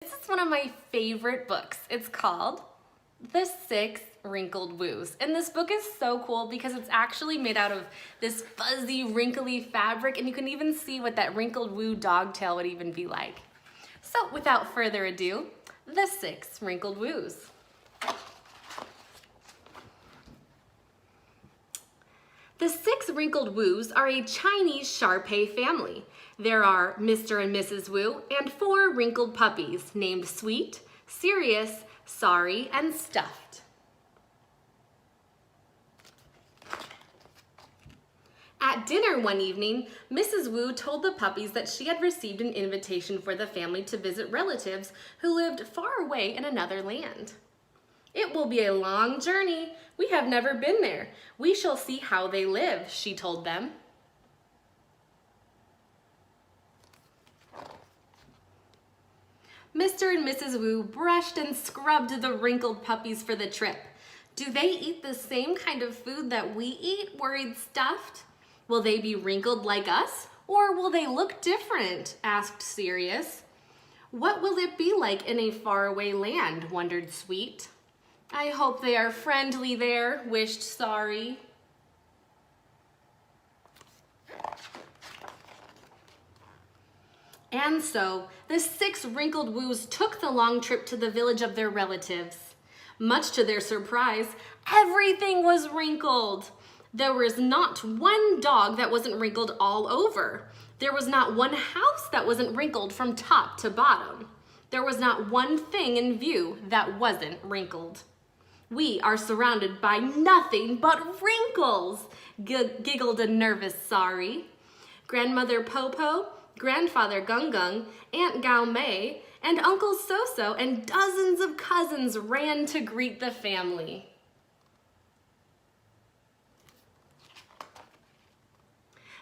This is one of my favorite books. It's called The Six Wrinkled Woos. And this book is so cool because it's actually made out of this fuzzy, wrinkly fabric, and you can even see what that wrinkled woo dog tail would even be like. So without further ado, The Six Wrinkled Woos. The Six Wrinkled Woos are a Chinese Shar-Pei family. There are Mr. and Mrs. Woo and 4 wrinkled puppies named Sweet, Serious, Sorry, and Stuffed. At dinner one evening, Mrs. Woo told the puppies that she had received an invitation for the family to visit relatives who lived far away in another land. "It will be a long journey. We have never been there. We shall see how they live," she told them. Mr. and Mrs. Woo brushed and scrubbed the wrinkled puppies for the trip. "Do they eat the same kind of food that we eat?" worried Stuffed. "Will they be wrinkled like us, or will they look different?" asked Serious. "What will it be like in a faraway land?" wondered Sweet. "I hope they are friendly there," wished Sorry. And so, the 6 wrinkled woos took the long trip to the village of their relatives. Much to their surprise, everything was wrinkled. There was not one dog that wasn't wrinkled all over. There was not one house that wasn't wrinkled from top to bottom. There was not one thing in view that wasn't wrinkled. "We are surrounded by nothing but wrinkles," giggled a nervous Sorry. Grandmother Popo, Grandfather Gung Gung, Aunt Gao Mei, and Uncle So-So and dozens of cousins ran to greet the family.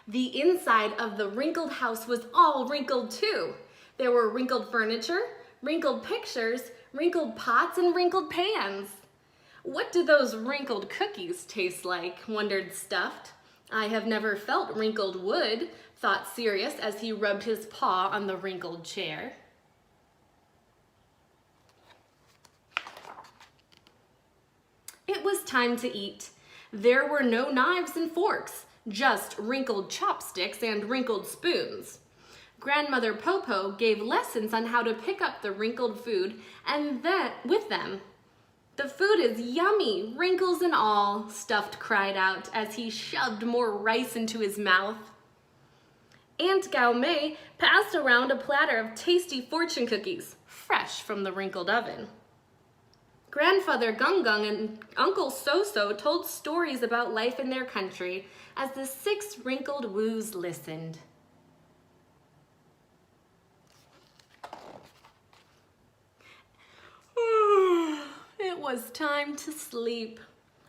The inside of the wrinkled house was all wrinkled too. There were wrinkled furniture, wrinkled pictures, wrinkled pots, and wrinkled pans. "What do those wrinkled cookies taste like?" wondered Stuffed. "I have never felt wrinkled wood," thought Serious as he rubbed his paw on the wrinkled chair. It was time to eat. There were no knives and forks, just wrinkled chopsticks and wrinkled spoons. Grandmother Popo gave lessons on how to pick up the wrinkled food and then with them. "The food is yummy, wrinkles and all," Stuffed cried out as he shoved more rice into his mouth. Aunt Gao Mei passed around a platter of tasty fortune cookies, fresh from the wrinkled oven. Grandfather Gung Gung and Uncle So-So told stories about life in their country as the 6 wrinkled woos listened. It was time to sleep.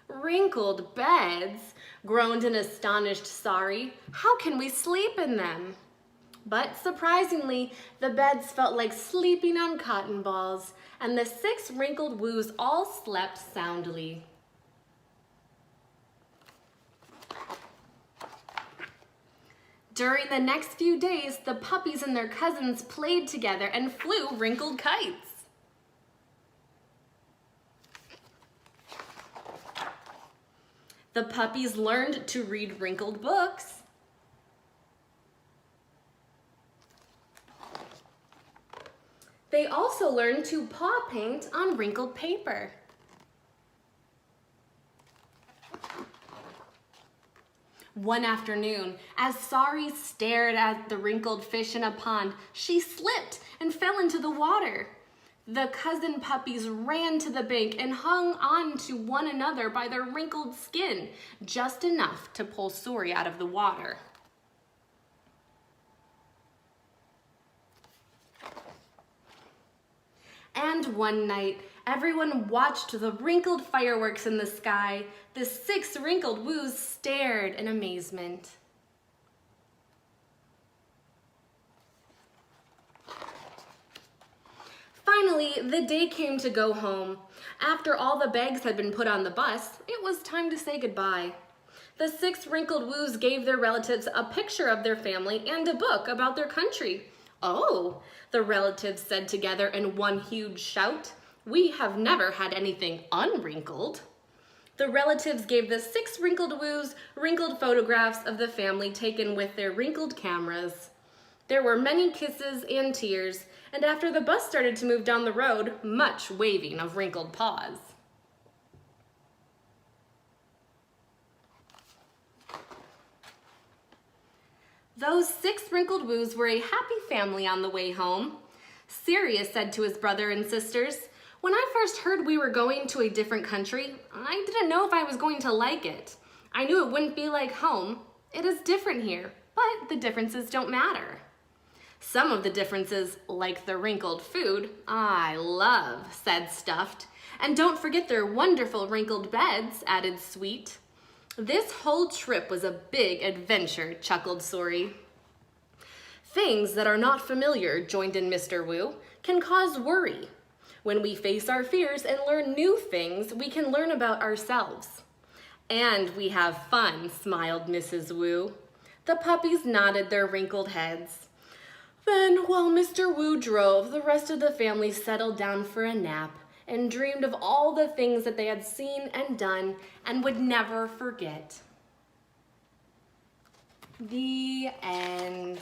"Wrinkled beds," groaned an astonished Sorry. "How can we sleep in them?" But surprisingly, the beds felt like sleeping on cotton balls, and the 6 wrinkled woos all slept soundly. During the next few days, the puppies and their cousins played together and flew wrinkled kites. The puppies learned to read wrinkled books. They also learned to paw paint on wrinkled paper. One afternoon, as Sorry stared at the wrinkled fish in a pond, she slipped and fell into the water. The cousin puppies ran to the bank and hung on to one another by their wrinkled skin, just enough to pull Sorry out of the water. And one night, everyone watched the wrinkled fireworks in the sky. The 6 wrinkled woos stared in amazement. Finally, the day came to go home. After all the bags had been put on the bus, it was time to say goodbye. The 6 wrinkled woos gave their relatives a picture of their family and a book about their country. Oh, the relatives said together in one huge shout. We have never had anything unwrinkled. The relatives gave the 6 wrinkled woos wrinkled photographs of the family taken with their wrinkled cameras. There were many kisses and tears, and after the bus started to move down the road, much waving of wrinkled paws. Those 6 wrinkled woos were a happy family on the way home. Sirius said to his brother and sisters, "When I first heard we were going to a different country, I didn't know if I was going to like it. I knew it wouldn't be like home. It is different here, but the differences don't matter." Some of the differences, like the wrinkled food, I love, said Stuffed. And don't forget their wonderful wrinkled beds, added Sweet. This whole trip was a big adventure, chuckled Sorry. Things that are not familiar, joined in Mr. Woo, can cause worry. When we face our fears and learn new things, we can learn about ourselves. And we have fun, smiled Mrs. Woo. The puppies nodded their wrinkled heads. Then, while Mr. Woo drove, the rest of the family settled down for a nap and dreamed of all the things that they had seen and done and would never forget. The end.